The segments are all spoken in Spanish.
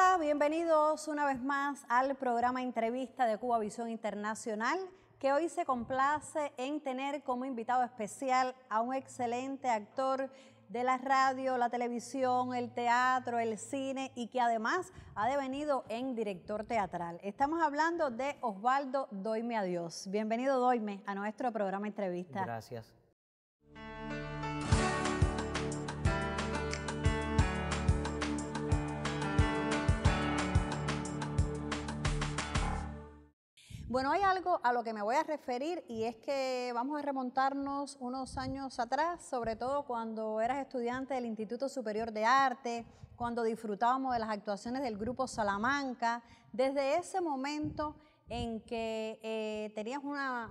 Hola, bienvenidos una vez más al programa Entrevista de Cuba Visión Internacional, que hoy se complace en tener como invitado especial a un excelente actor de la radio, la televisión, el teatro, el cine y que además ha devenido en director teatral. Estamos hablando de Osvaldo Doime Adiós. Bienvenido, Doime, a nuestro programa Entrevista. Gracias. Bueno, hay algo a lo que me voy a referir y es que vamos a remontarnos unos años atrás, sobre todo cuando eras estudiante del Instituto Superior de Arte, cuando disfrutábamos de las actuaciones del Grupo Salamanca, desde ese momento en que tenías una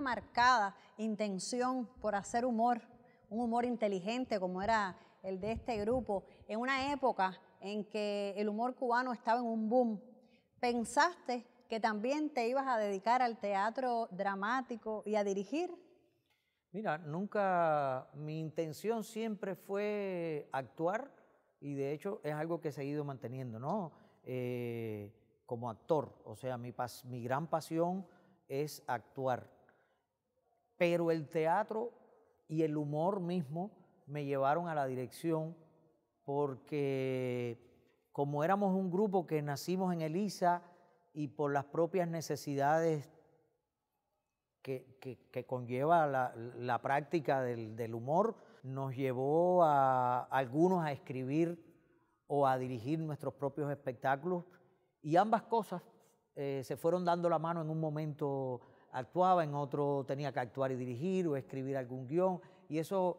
marcada intención por hacer humor, un humor inteligente como era el de este grupo, en una época en que el humor cubano estaba en un boom. ¿Pensaste que también te ibas a dedicar al teatro dramático y a dirigir? Mira, nunca, mi intención siempre fue actuar y de hecho es algo que he seguido manteniendo, ¿no? Como actor, o sea, mi gran pasión es actuar, pero el teatro y el humor mismo me llevaron a la dirección porque como éramos un grupo que nacimos en Elisa y por las propias necesidades que conlleva la práctica del humor, nos llevó a algunos a escribir o a dirigir nuestros propios espectáculos y ambas cosas se fueron dando la mano. En un momento actuaba, en otro tenía que actuar y dirigir o escribir algún guión y eso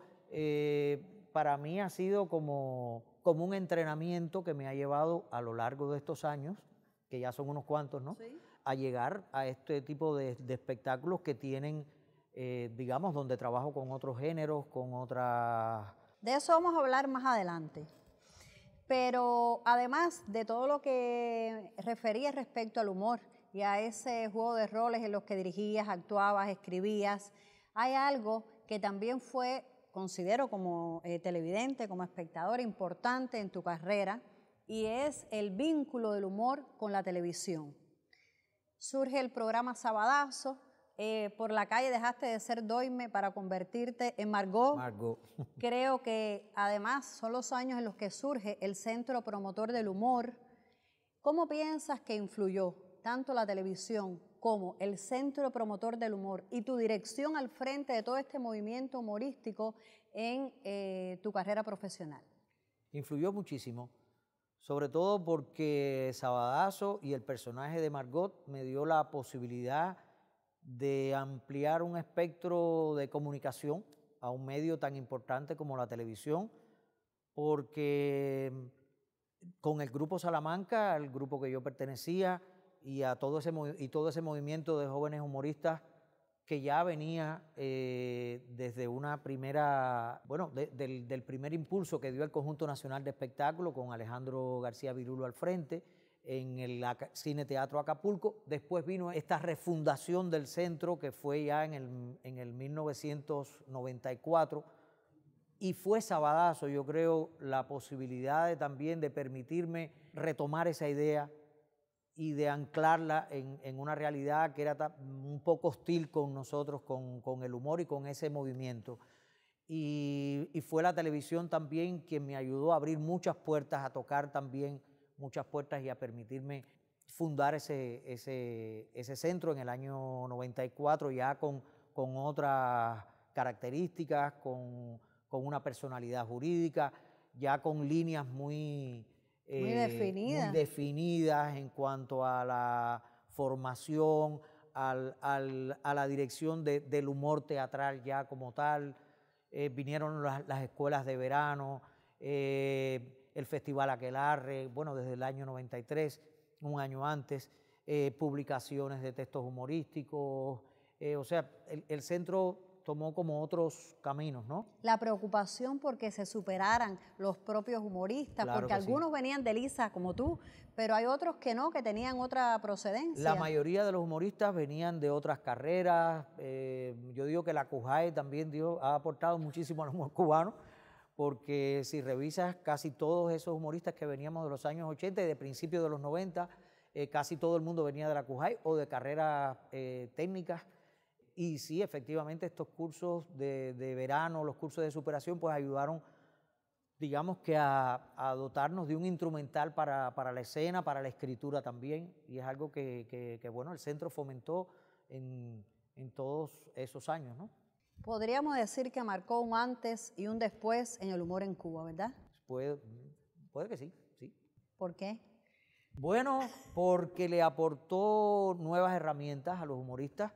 para mí ha sido como un entrenamiento que me ha llevado a lo largo de estos años, que ya son unos cuantos, ¿no? Sí. A llegar a este tipo de espectáculos que tienen, digamos, donde trabajo con otros géneros, con otras... De eso vamos a hablar más adelante. Pero además de todo lo que refería respecto al humor y a ese juego de roles en los que dirigías, actuabas, escribías, hay algo que también fue, considero como televidente, como espectador, importante en tu carrera, y es el vínculo del humor con la televisión. Surge el programa Sabadazo, por la calle dejaste de ser Doime para convertirte en Margot. Creo que además son los años en los que surge el Centro Promotor del Humor. ¿Cómo piensas que influyó tanto la televisión como el Centro Promotor del Humor y tu dirección al frente de todo este movimiento humorístico en tu carrera profesional? Influyó muchísimo. Sobre todo porque Sabadazo y el personaje de Margot me dio la posibilidad de ampliar un espectro de comunicación a un medio tan importante como la televisión, porque con el Grupo Salamanca, el grupo que yo pertenecía, y a todo ese movimiento de jóvenes humoristas que ya venía desde una primera, bueno, del primer impulso que dio el Conjunto Nacional de Espectáculo con Alejandro García Virulo al frente en el Cine Teatro Acapulco. Después vino esta refundación del centro que fue ya en el 1994 y fue Sabadazo, yo creo, la posibilidad también de permitirme retomar esa idea y de anclarla en una realidad que era un poco hostil con nosotros, con el humor y con ese movimiento. Y fue la televisión también quien me ayudó a abrir muchas puertas, a tocar también muchas puertas y a permitirme fundar ese centro en el año 94, ya con otras características, con una personalidad jurídica, ya con líneas muy definidas en cuanto a la formación, a la dirección del humor teatral ya como tal. Vinieron las escuelas de verano, el Festival Aquelarre, bueno, desde el año 93, un año antes, publicaciones de textos humorísticos, o sea, el centro tomó como otros caminos, ¿no? La preocupación porque se superaran los propios humoristas, claro, porque algunos venían de Elisa como tú, pero hay otros que no, que tenían otra procedencia. La mayoría de los humoristas venían de otras carreras. Yo digo que la CUJAE también ha aportado muchísimo al humor cubano, porque si revisas casi todos esos humoristas que veníamos de los años 80 y de principios de los 90, casi todo el mundo venía de la CUJAI o de carreras técnicas. Y sí, efectivamente, estos cursos de verano, los cursos de superación, pues ayudaron, digamos que a dotarnos de un instrumental para la escena, para la escritura también, y es algo que bueno, el centro fomentó en todos esos años, ¿no? Podríamos decir que marcó un antes y un después en el humor en Cuba, ¿verdad? Puede que sí, sí. ¿Por qué? Bueno, porque le aportó nuevas herramientas a los humoristas,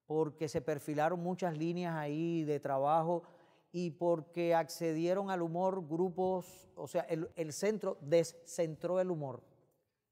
porque se perfilaron muchas líneas ahí de trabajo y porque accedieron al humor grupos, o sea, el centro descentró el humor,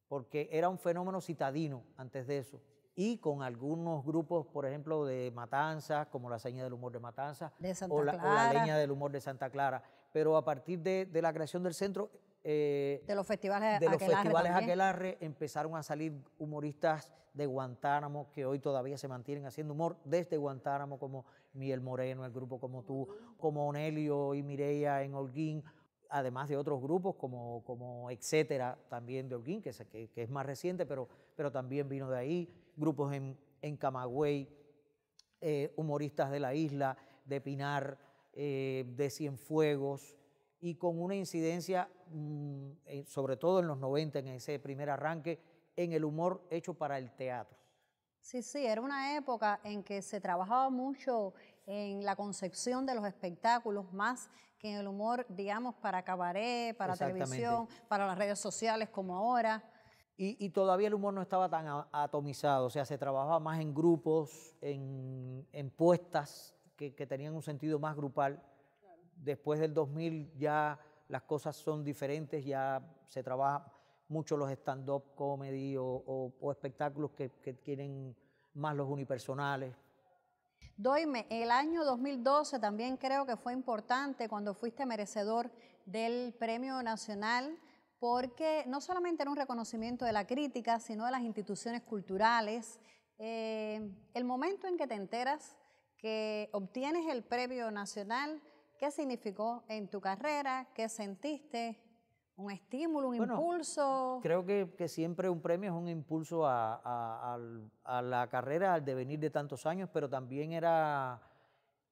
porque era un fenómeno citadino antes de eso. Y con algunos grupos, por ejemplo, de Matanzas, como la Seña del Humor de Matanzas, De Santa o la Clara. Leña del Humor de Santa Clara. Pero a partir de la creación del centro, De los festivales de los Aquelarre festivales también. Aquelarre empezaron a salir humoristas de Guantánamo que hoy todavía se mantienen haciendo humor desde Guantánamo, como Miguel Moreno, el grupo Como Tú, como Onelio y Mireia en Holguín, además de otros grupos como Etcétera, también de Holguín, que es más reciente, pero también vino de ahí, grupos en Camagüey, humoristas de la isla, de Pinar, de Cienfuegos, y con una incidencia, sobre todo en los 90, en ese primer arranque, en el humor hecho para el teatro. Sí, sí, era una época en que se trabajaba mucho en la concepción de los espectáculos, más que en el humor, digamos, para cabaret, para televisión, para las redes sociales como ahora. Y todavía el humor no estaba tan atomizado, o sea, se trabajaba más en grupos, en puestas que tenían un sentido más grupal. Claro. Después del 2000 ya las cosas son diferentes, ya se trabaja mucho los stand-up comedy o espectáculos que tienen más los unipersonales. Doime, el año 2012 también creo que fue importante cuando fuiste merecedor del Premio Nacional, porque no solamente era un reconocimiento de la crítica, sino de las instituciones culturales. El momento en que te enteras que obtienes el Premio Nacional, ¿qué significó en tu carrera? ¿Qué sentiste? ¿Un estímulo, un impulso? Creo que siempre un premio es un impulso a la carrera, al devenir de tantos años, pero también era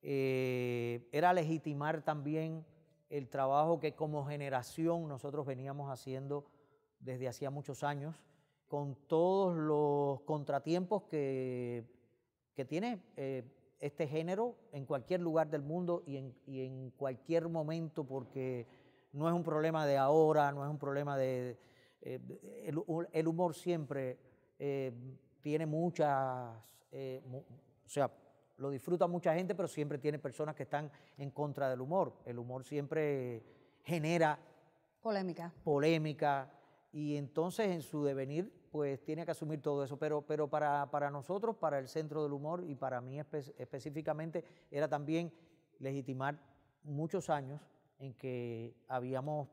legitimar también el trabajo que como generación nosotros veníamos haciendo desde hacía muchos años, con todos los contratiempos que tiene este género en cualquier lugar del mundo y en cualquier momento, porque no es un problema de ahora, no es un problema de... el humor siempre tiene muchas... o sea, lo disfruta mucha gente, pero siempre tiene personas que están en contra del humor. El humor siempre genera... Polémica. Y entonces en su devenir, pues tiene que asumir todo eso. Pero para nosotros, para el Centro del Humor y para mí específicamente, era también legitimar muchos años en que habíamos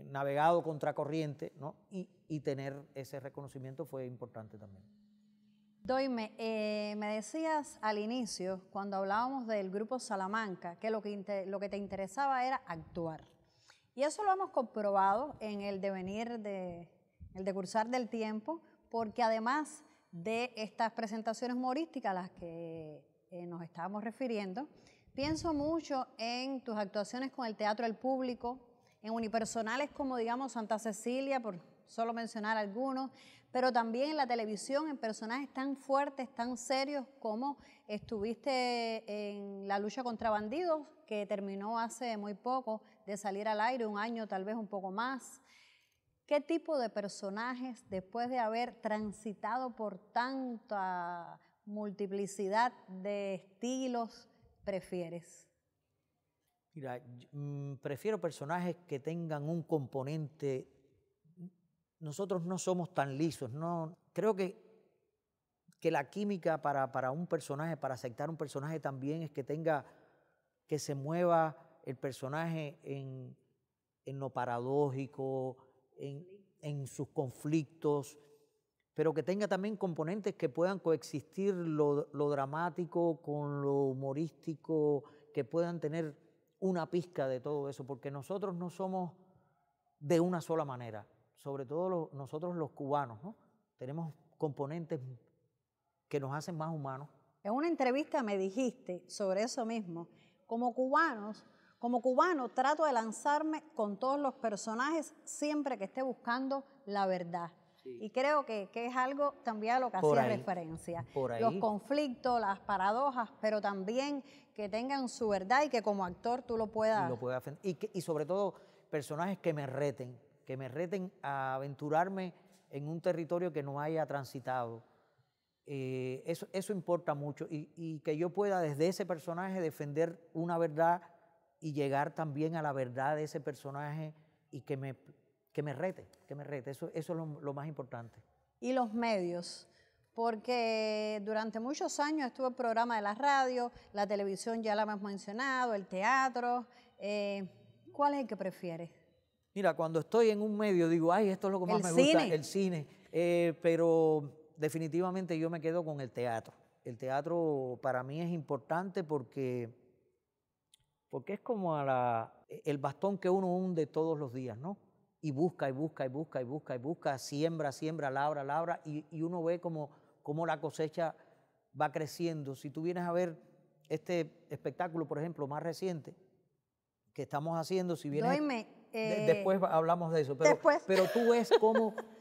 navegado contracorriente, ¿no? Y tener ese reconocimiento fue importante también. Doime, me decías al inicio, cuando hablábamos del Grupo Salamanca, que lo que te interesaba era actuar. Y eso lo hemos comprobado en el devenir el decursar del tiempo, porque además de estas presentaciones humorísticas a las que nos estábamos refiriendo, pienso mucho en tus actuaciones con el Teatro del Público, en unipersonales como, digamos, Santa Cecilia, por solo mencionar algunos, pero también en la televisión, en personajes tan fuertes, tan serios como estuviste en La lucha contra bandidos, que terminó hace muy poco de salir al aire, un año tal vez un poco más. ¿Qué tipo de personajes, después de haber transitado por tanta multiplicidad de estilos, prefieres? Mira, prefiero personajes que tengan un componente. Nosotros no somos tan lisos, no. Creo que la química para un personaje, para aceptar un personaje también es que se mueva el personaje en lo paradójico, en sus conflictos, pero que tenga también componentes que puedan coexistir lo dramático con lo humorístico, que puedan tener una pizca de todo eso, porque nosotros no somos de una sola manera, sobre todo nosotros los cubanos, ¿no? Tenemos componentes que nos hacen más humanos. En una entrevista me dijiste sobre eso mismo, como cubano trato de lanzarme con todos los personajes siempre que esté buscando la verdad. Sí. Y creo que es algo también a lo que hacía referencia. Los conflictos, las paradojas, pero también que tengan su verdad y que como actor tú lo puedas... Y sobre todo personajes que me reten a aventurarme en un territorio que no haya transitado. Eso importa mucho y que yo pueda desde ese personaje defender una verdad y llegar también a la verdad de ese personaje y que me rete. Eso es lo más importante. Y los medios, porque durante muchos años estuvo el programa de la radio, la televisión ya la hemos mencionado, el teatro. ¿Cuál es el que prefieres? Mira, cuando estoy en un medio digo, ay, esto es lo que más me gusta, el cine. Pero definitivamente yo me quedo con el teatro. El teatro para mí es importante porque es como el bastón que uno hunde todos los días, ¿no? Y busca, siembra, labra, y uno ve cómo la cosecha va creciendo. Si tú vienes a ver este espectáculo, por ejemplo, más reciente, que estamos haciendo, si vienes... después hablamos de eso, pero tú ves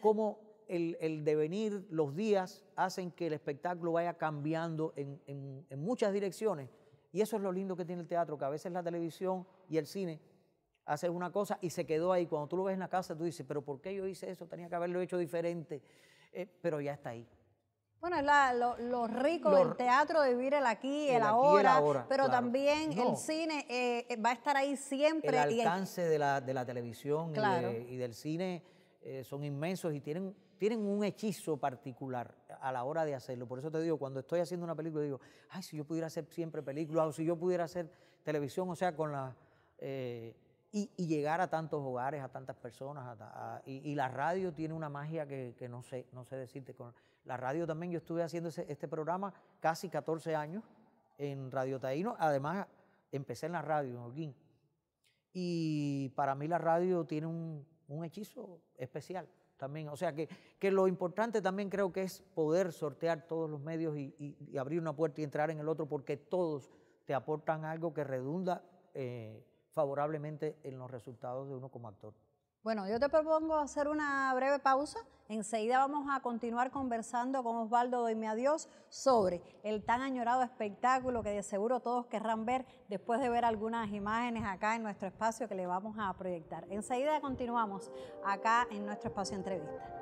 cómo el devenir, los días, hacen que el espectáculo vaya cambiando en muchas direcciones. Y eso es lo lindo que tiene el teatro, que a veces la televisión y el cine hacen una cosa y se quedó ahí. Cuando tú lo ves en la casa, tú dices, pero ¿por qué yo hice eso? Tenía que haberlo hecho diferente. Pero ya está ahí. Bueno, es lo rico del teatro, de vivir el aquí, el ahora, pero claro, también el cine va a estar ahí siempre. El alcance de la televisión y del cine son inmensos y tienen un hechizo particular a la hora de hacerlo. Por eso te digo, cuando estoy haciendo una película, digo, ay, si yo pudiera hacer siempre películas, o si yo pudiera hacer televisión, o sea, y llegar a tantos hogares, a tantas personas. Y la radio tiene una magia que no sé decirte. Con la radio también, yo estuve haciendo este programa casi 14 años en Radio Taíno. Además, empecé en la radio, en Holguín. Y para mí la radio tiene un hechizo especial también. O sea, que lo importante también creo que es poder sortear todos los medios y abrir una puerta y entrar en el otro, porque todos te aportan algo que redunda favorablemente en los resultados de uno como actor. Bueno, yo te propongo hacer una breve pausa. Enseguida vamos a continuar conversando con Osvaldo Doyme a Dios sobre el tan añorado espectáculo que de seguro todos querrán ver después de ver algunas imágenes acá en nuestro espacio que le vamos a proyectar. Enseguida continuamos acá en nuestro espacio entrevista.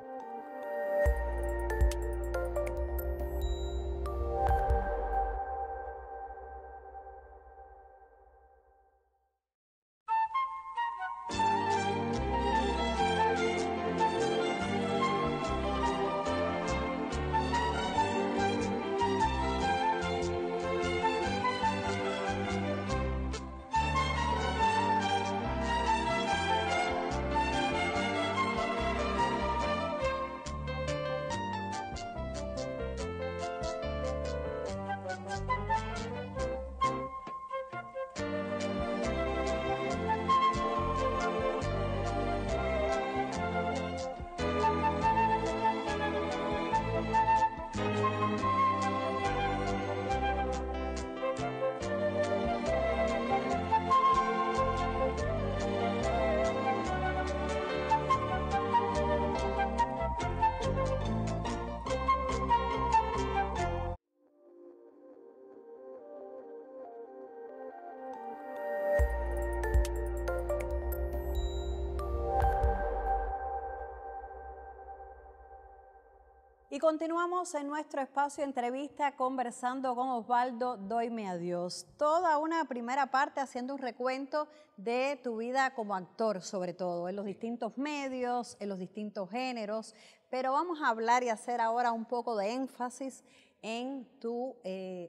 Y continuamos en nuestro espacio entrevista conversando con Osvaldo Doyme a Dios. Toda una primera parte haciendo un recuento de tu vida como actor, sobre todo, en los distintos medios, en los distintos géneros. Pero vamos a hablar y hacer ahora un poco de énfasis en tu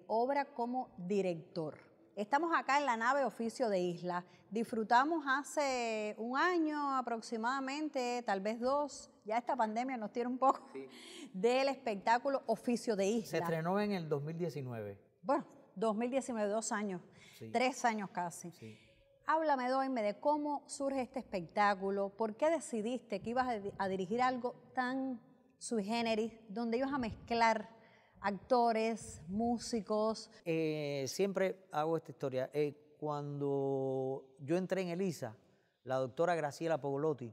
obra como director. Estamos acá en la nave Oficio de Isla. Disfrutamos hace un año aproximadamente, tal vez 2, ya esta pandemia nos tiene un poco, del espectáculo Oficio de Isla. Se estrenó en el 2019. Bueno, 2019, 2 años, 3 años casi. Sí. Háblame, Doime, de cómo surge este espectáculo, por qué decidiste que ibas a dirigir algo tan sui generis, donde ibas a mezclar actores, músicos. Siempre hago esta historia. Cuando yo entré en ELISA, la doctora Graciela Pogolotti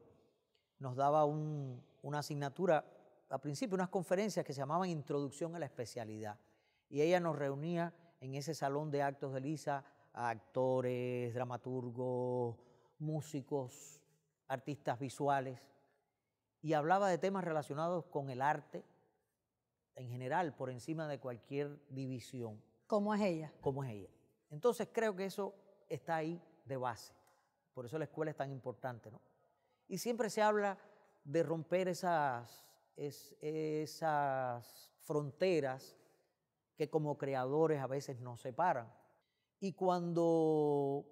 nos daba una asignatura, al principio unas conferencias que se llamaban Introducción a la Especialidad. Y ella nos reunía en ese salón de actos de ELISA a actores, dramaturgos, músicos, artistas visuales, y hablaba de temas relacionados con el arte en general, por encima de cualquier división. ¿Cómo es ella? Como es ella. Entonces creo que eso está ahí de base. Por eso la escuela es tan importante, ¿no? Y siempre se habla de romper esas fronteras que como creadores a veces nos separan. Y cuando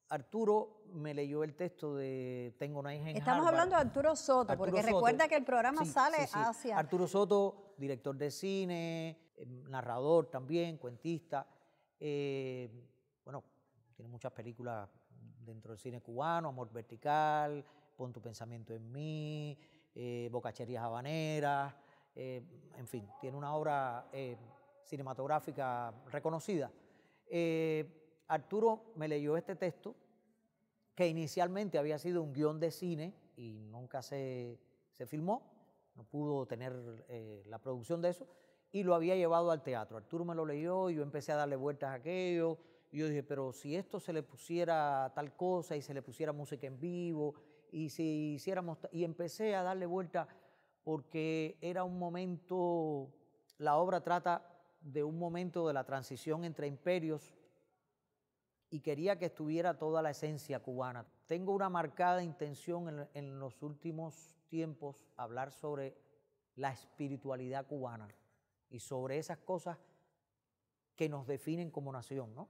Arturo me leyó el texto de Tengo una hija en Estamos Harvard, hablando de Arturo Soto, Arturo porque Soto, recuerda que el programa sí, sale sí, sí. hacia... Arturo Soto, director de cine, narrador también, cuentista. Bueno, tiene muchas películas dentro del cine cubano, Amor Vertical, Pon tu pensamiento en mí, Bocacherías Habaneras, en fin, tiene una obra cinematográfica reconocida. Arturo me leyó este texto, que inicialmente había sido un guión de cine y nunca se filmó, no pudo tener la producción de eso, y lo había llevado al teatro. Arturo me lo leyó y yo empecé a darle vueltas a aquello, y yo dije, pero si esto se le pusiera tal cosa y se le pusiera música en vivo, y si hiciéramos... Y empecé a darle vueltas porque era un momento, la obra trata de un momento de la transición entre imperios, y quería que estuviera toda la esencia cubana. Tengo una marcada intención en los últimos tiempos hablar sobre la espiritualidad cubana y sobre esas cosas que nos definen como nación, ¿no?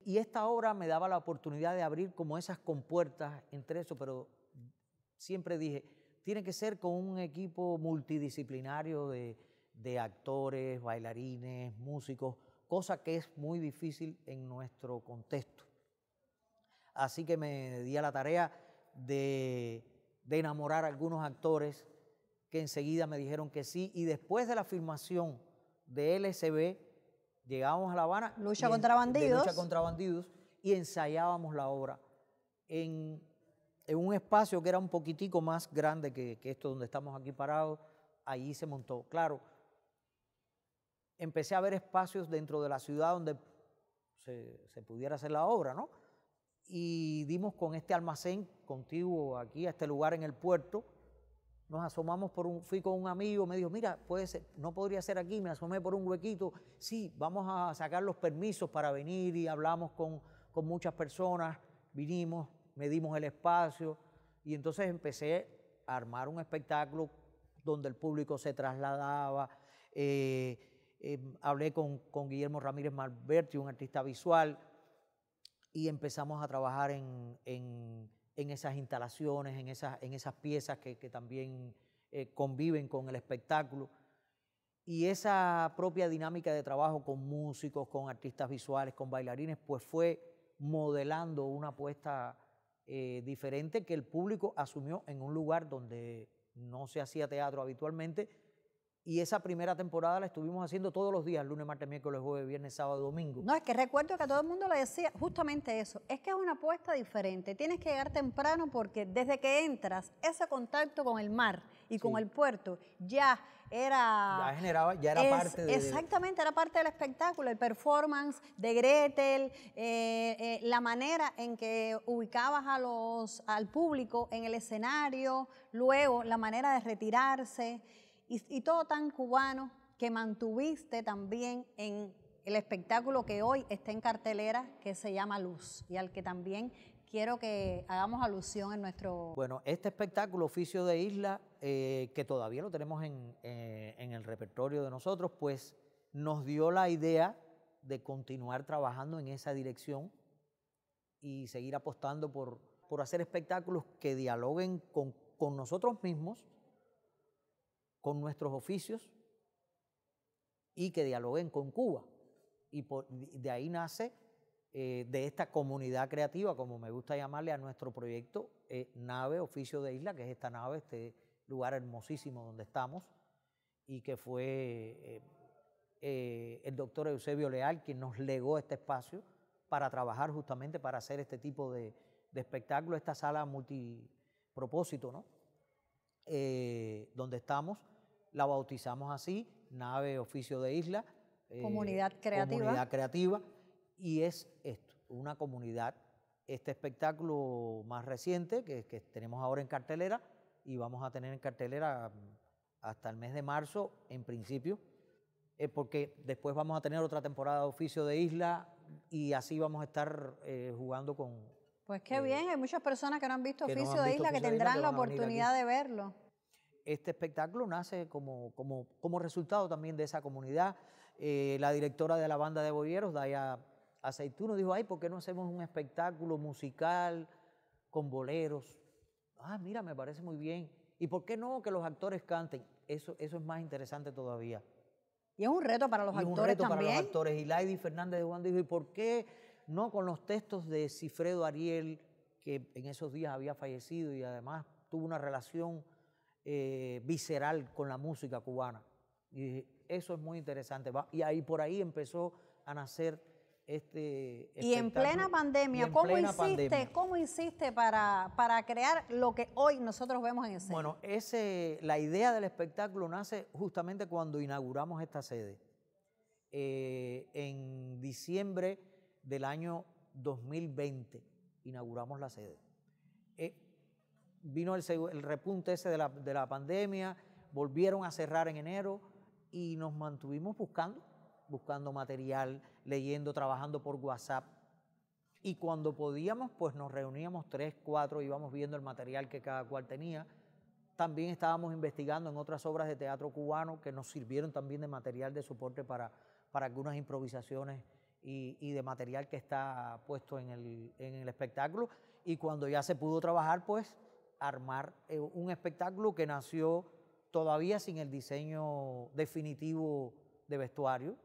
Y esta obra me daba la oportunidad de abrir como esas compuertas entre eso, pero siempre dije, tiene que ser con un equipo multidisciplinario de actores, bailarines, músicos, cosa que es muy difícil en nuestro contexto. Así que me di a la tarea de enamorar a algunos actores que enseguida me dijeron que sí, y después de la filmación de LSB, llegábamos a La Habana, Lucha contra bandidos, y ensayábamos la obra en un espacio que era un poquitico más grande que esto donde estamos aquí parados. Allí se montó. Claro, empecé a ver espacios dentro de la ciudad donde se pudiera hacer la obra, ¿no? Y dimos con este almacén contiguo aquí a este lugar en el puerto. Nos asomamos fui con un amigo, me dijo, mira, puede ser, no podría ser aquí, me asomé por un huequito. Sí, vamos a sacar los permisos para venir, y hablamos con muchas personas, vinimos, medimos el espacio, y entonces empecé a armar un espectáculo donde el público se trasladaba. Hablé con Guillermo Ramírez Malberti, un artista visual, y empezamos a trabajar en esas instalaciones, en esas piezas que también conviven con el espectáculo. Y esa propia dinámica de trabajo con músicos, con artistas visuales, con bailarines, pues fue modelando una apuesta diferente que el público asumió en un lugar donde no se hacía teatro habitualmente. Y esa primera temporada la estuvimos haciendo todos los días, lunes, martes, miércoles, jueves, viernes, sábado, domingo. No, es que recuerdo que a todo el mundo le decía justamente eso, es que es una apuesta diferente, tienes que llegar temprano porque desde que entras, ese contacto con el mar y con el puerto ya era... Ya era parte de... Exactamente, era parte del espectáculo, el performance de Gretel, la manera en que ubicabas al público en el escenario, luego la manera de retirarse, y todo tan cubano que mantuviste también en el espectáculo que hoy está en cartelera, que se llama Luz, y al que también quiero que hagamos alusión en nuestro... Bueno, este espectáculo, Oficio de Isla, que todavía lo tenemos en el repertorio de nosotros, pues nos dio la idea de continuar trabajando en esa dirección y seguir apostando por hacer espectáculos que dialoguen con nosotros mismos, con nuestros oficios, y que dialoguen con Cuba. Y de ahí nace de esta comunidad creativa, como me gusta llamarle a nuestro proyecto, Nave Oficio de Isla, que es esta nave, este lugar hermosísimo donde estamos, y que fue el doctor Eusebio Leal quien nos legó este espacio para trabajar justamente para hacer este tipo de espectáculo, esta sala multipropósito, ¿no? Donde estamos, la bautizamos así, Nave Oficio de Isla. Comunidad creativa. Comunidad creativa, y es esto, una comunidad. Este espectáculo más reciente que tenemos ahora en cartelera, y vamos a tener en cartelera hasta el mes de marzo, en principio, porque después vamos a tener otra temporada de Oficio de Isla, y así vamos a estar jugando con... Pues qué bien, hay muchas personas que no han visto que no Oficio han de visto Isla que Oficio de Isla, tendrán que la van a venir oportunidad aquí. de verlo. Este espectáculo nace como resultado también de esa comunidad. La directora de la banda de boyeros, Daya Aceituno, dijo, ay, ¿por qué no hacemos un espectáculo musical con boleros? Ah, mira, me parece muy bien. ¿Y por qué no que los actores canten? Eso es más interesante todavía. Y es un reto para los Y es actores un reto también. para los actores. Y Laidy Fernández de Juan dijo, ¿y por qué no con los textos de Cifredo Ariel, que en esos días había fallecido y además tuvo una relación visceral con la música cubana? Y eso es muy interesante. Y ahí por ahí empezó a nacer este espectáculo. Y en plena pandemia, ¿cómo hiciste para crear lo que hoy nosotros vemos en escena? Bueno, la idea del espectáculo nace justamente cuando inauguramos esta sede. En diciembre del año 2020 inauguramos la sede. Vino el repunte ese de la pandemia, volvieron a cerrar en enero y nos mantuvimos buscando material, leyendo, trabajando por WhatsApp. Y cuando podíamos, pues nos reuníamos 3, 4, íbamos viendo el material que cada cual tenía. También estábamos investigando en otras obras de teatro cubano que nos sirvieron también de material de soporte para algunas improvisaciones y de material que está puesto en el espectáculo. Y cuando ya se pudo trabajar, pues armar un espectáculo que nació todavía sin el diseño definitivo de vestuario.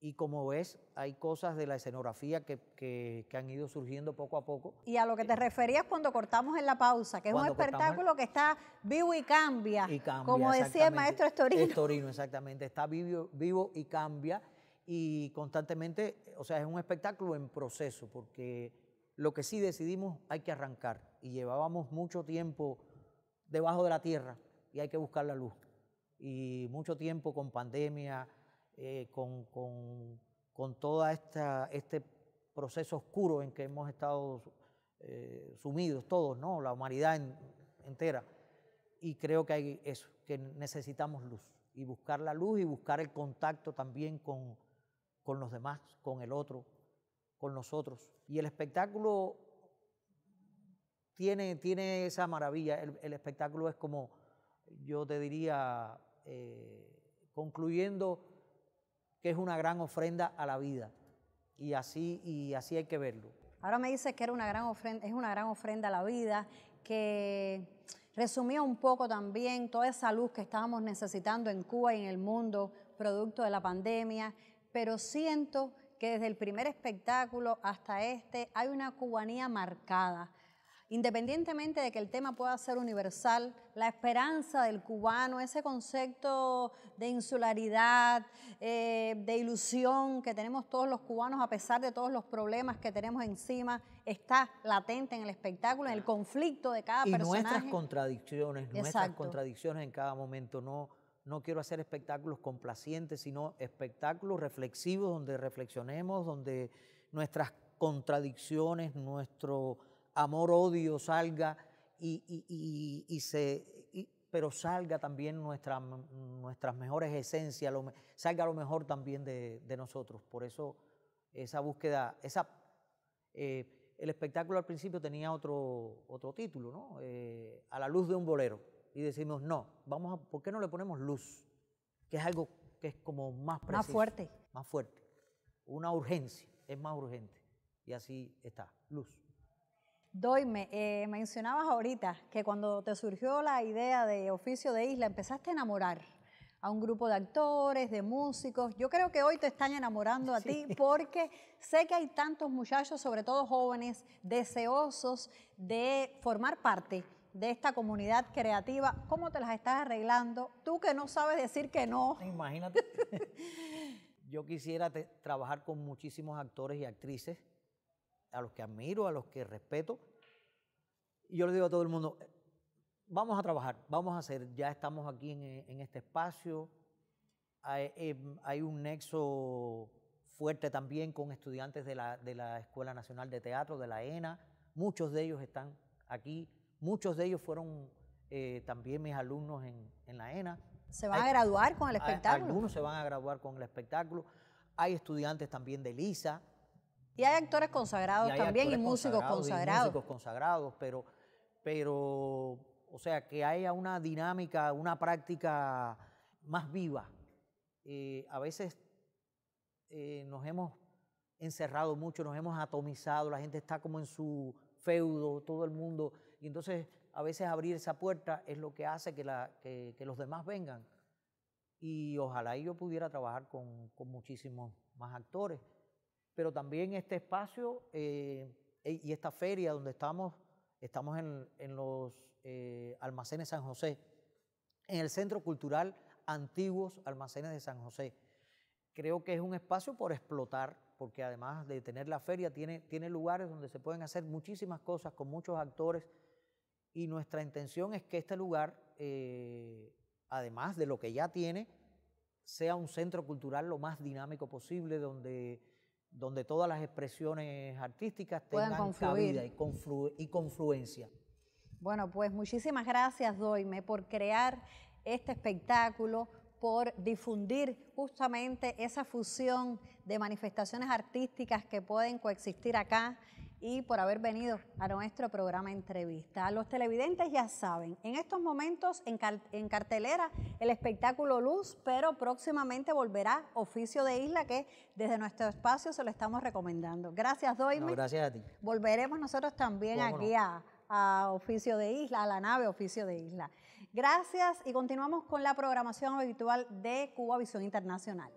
Y como ves, hay cosas de la escenografía que han ido surgiendo poco a poco. Y a lo que te referías cuando cortamos en la pausa, que es un espectáculo que está vivo y cambia, como decía el maestro Estorino. Estorino, exactamente, está vivo y cambia, y constantemente, o sea, es un espectáculo en proceso, porque lo que sí decidimos hay que arrancar, y llevábamos mucho tiempo debajo de la tierra, y hay que buscar la luz, y mucho tiempo con pandemia, con todo este proceso oscuro en que hemos estado sumidos todos, ¿no? La humanidad entera. Y creo que hay eso, que necesitamos luz, y buscar la luz y buscar el contacto también con los demás, con el otro, con nosotros. Y el espectáculo tiene esa maravilla. El espectáculo es como, yo te diría, concluyendo, que es una gran ofrenda a la vida, y así hay que verlo. Ahora me dices que es una gran ofrenda a la vida, que resumía un poco también toda esa luz que estábamos necesitando en Cuba y en el mundo, producto de la pandemia, pero siento que desde el primer espectáculo hasta este hay una cubanía marcada. Independientemente de que el tema pueda ser universal, la esperanza del cubano, ese concepto de insularidad, de ilusión que tenemos todos los cubanos a pesar de todos los problemas que tenemos encima, está latente en el espectáculo, en el conflicto de cada personaje. Y nuestras contradicciones en cada momento. No quiero hacer espectáculos complacientes, sino espectáculos reflexivos donde reflexionemos, donde nuestras contradicciones, nuestro amor-odio salga, pero salga también nuestras mejores esencias, salga lo mejor también de nosotros. Por eso esa búsqueda, el espectáculo al principio tenía otro título, ¿no? A la luz de un bolero. Y decimos, no, ¿por qué no le ponemos luz? Que es algo que es como más preciso. Más fuerte. Más fuerte. Una urgencia, es más urgente. Y así está, luz. Doime, mencionabas ahorita que cuando te surgió la idea de Oficio de Isla empezaste a enamorar a un grupo de actores, de músicos. Yo creo que hoy te están enamorando a ti porque sé que hay tantos muchachos, sobre todo jóvenes, deseosos de formar parte de esta comunidad creativa. ¿Cómo te las estás arreglando? Tú que no sabes decir que no. Imagínate. Yo quisiera trabajar con muchísimos actores y actrices, a los que admiro, a los que respeto. Y yo le digo a todo el mundo, vamos a trabajar, vamos a hacer, ya estamos aquí en este espacio. Hay un nexo fuerte también con estudiantes de la Escuela Nacional de Teatro, de la ENA. Muchos de ellos están aquí, muchos de ellos fueron también mis alumnos en la ENA. ¿Se van a graduar con el espectáculo? Algunos se van a graduar con el espectáculo. Hay estudiantes también de LISA. Y hay actores consagrados también y músicos consagrados. Músicos consagrados, pero, o sea, que haya una dinámica, una práctica más viva. A veces nos hemos encerrado mucho, nos hemos atomizado, la gente está como en su feudo, todo el mundo, y entonces a veces abrir esa puerta es lo que hace que los demás vengan. Y ojalá yo pudiera trabajar con muchísimos más actores. Pero también este espacio y esta feria donde estamos en los almacenes San José, en el Centro Cultural Antiguos Almacenes de San José. Creo que es un espacio por explotar, porque además de tener la feria, tiene lugares donde se pueden hacer muchísimas cosas con muchos actores, y nuestra intención es que este lugar, además de lo que ya tiene, sea un centro cultural lo más dinámico posible, donde todas las expresiones artísticas tengan cabida y confluencia. Bueno, pues muchísimas gracias, Doime, por crear este espectáculo, por difundir justamente esa fusión de manifestaciones artísticas que pueden coexistir acá, y por haber venido a nuestro programa Entrevista. A los televidentes ya saben, en estos momentos en cartelera el espectáculo Luz, pero próximamente volverá Oficio de Isla, que desde nuestro espacio se lo estamos recomendando. Gracias, Doime. No, gracias a ti. Volveremos nosotros también aquí a Oficio de Isla, a la nave Oficio de Isla. Gracias, y continuamos con la programación habitual de Cuba Visión Internacional.